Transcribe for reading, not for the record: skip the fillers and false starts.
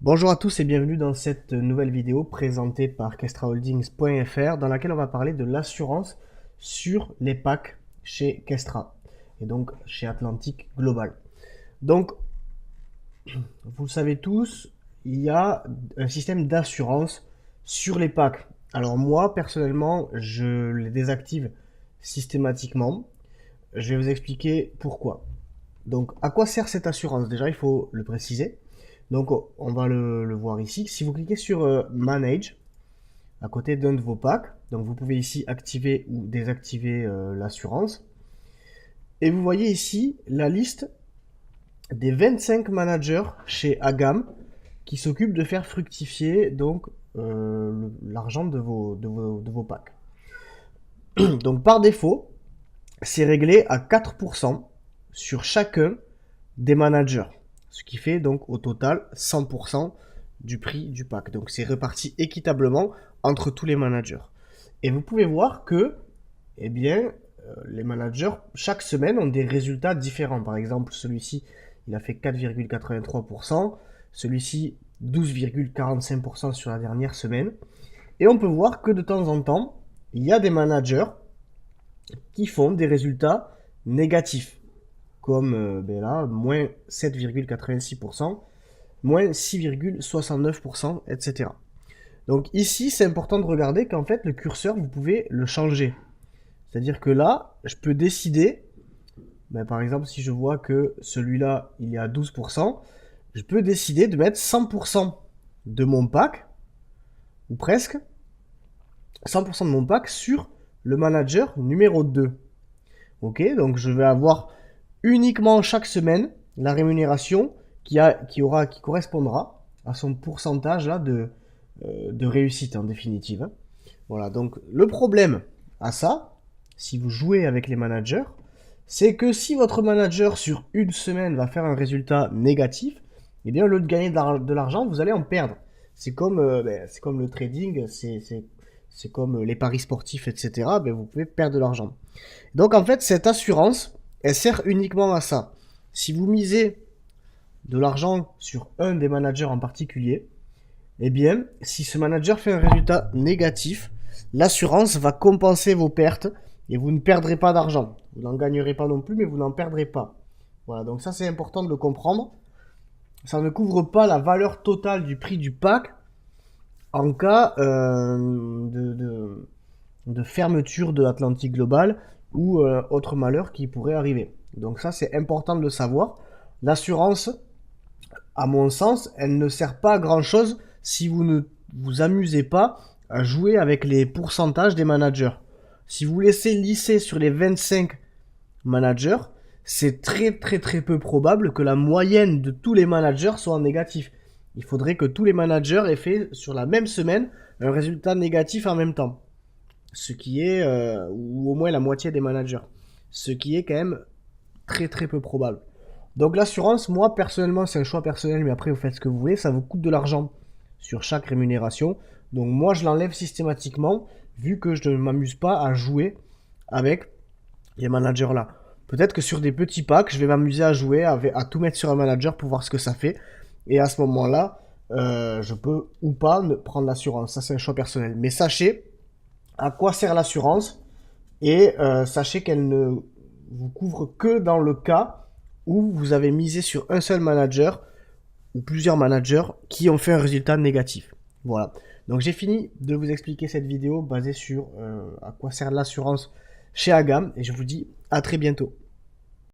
Bonjour à tous et bienvenue dans cette nouvelle vidéo présentée par kestraholdings.fr dans laquelle on va parler de l'assurance sur les packs chez Kestra et donc chez Atlantic Global. Donc, vous le savez tous, il y a un système d'assurance sur les packs. Alors moi, personnellement, je les désactive systématiquement. Je vais vous expliquer pourquoi. Donc, à quoi sert cette assurance? Déjà, il faut le préciser. Donc, on va le voir ici. Si vous cliquez sur Manage, à côté d'un de vos packs, donc vous pouvez ici activer ou désactiver l'assurance. Et vous voyez ici la liste des 25 managers chez Agam qui s'occupent de faire fructifier donc l'argent de vos packs. Donc, par défaut, c'est réglé à 4% sur chacun des managers. Ce qui fait donc au total 100% du prix du pack. Donc c'est réparti équitablement entre tous les managers. Et vous pouvez voir que eh bien, les managers, chaque semaine, ont des résultats différents. Par exemple, celui-ci, il a fait 4,83%. Celui-ci, 12,45% sur la dernière semaine. Et on peut voir que de temps en temps, il y a des managers qui font des résultats négatifs. Comme là, moins 7,86%, moins 6,69%, etc. Donc ici, c'est important de regarder qu'en fait, le curseur, vous pouvez le changer. C'est-à-dire que là, je peux décider, par exemple, si je vois que celui-là, il est à 12%, je peux décider de mettre 100% de mon pack, ou presque, 100% de mon pack sur le manager numéro 2. Ok, donc je vais avoir uniquement chaque semaine la rémunération qui correspondra à son pourcentage là, de réussite en définitive. Voilà, donc le problème à ça, si vous jouez avec les managers, c'est que si votre manager sur une semaine va faire un résultat négatif, eh bien au lieu de gagner de l'argent, vous allez en perdre. C'est comme le trading, c'est comme les paris sportifs, etc. Vous pouvez perdre de l'argent. Donc en fait, cette assurance, elle sert uniquement à ça. Si vous misez de l'argent sur un des managers en particulier, eh bien, si ce manager fait un résultat négatif, l'assurance va compenser vos pertes et vous ne perdrez pas d'argent. Vous n'en gagnerez pas non plus, mais vous n'en perdrez pas. Voilà, donc ça c'est important de le comprendre. Ça ne couvre pas la valeur totale du prix du pack en cas de fermeture de Atlantic Global ou autre malheur qui pourrait arriver. Donc ça, c'est important de le savoir. L'assurance, à mon sens, elle ne sert pas à grand-chose si vous ne vous amusez pas à jouer avec les pourcentages des managers. Si vous laissez lisser sur les 25 managers, c'est très peu probable que la moyenne de tous les managers soit en négatif. Il faudrait que tous les managers aient fait sur la même semaine un résultat négatif en même temps. Ce qui est, ou au moins la moitié des managers. Ce qui est quand même très peu probable. Donc l'assurance, moi personnellement, c'est un choix personnel, mais après vous faites ce que vous voulez, ça vous coûte de l'argent sur chaque rémunération. Donc moi je l'enlève systématiquement, vu que je ne m'amuse pas à jouer avec les managers là. Peut-être que sur des petits packs, je vais m'amuser à jouer, à tout mettre sur un manager pour voir ce que ça fait. Et à ce moment-là, je peux ou pas prendre l'assurance. Ça c'est un choix personnel. Mais sachez à quoi sert l'assurance et sachez qu'elle ne vous couvre que dans le cas où vous avez misé sur un seul manager ou plusieurs managers qui ont fait un résultat négatif. Voilà. Donc j'ai fini de vous expliquer cette vidéo basée sur à quoi sert l'assurance chez Agam et je vous dis à très bientôt.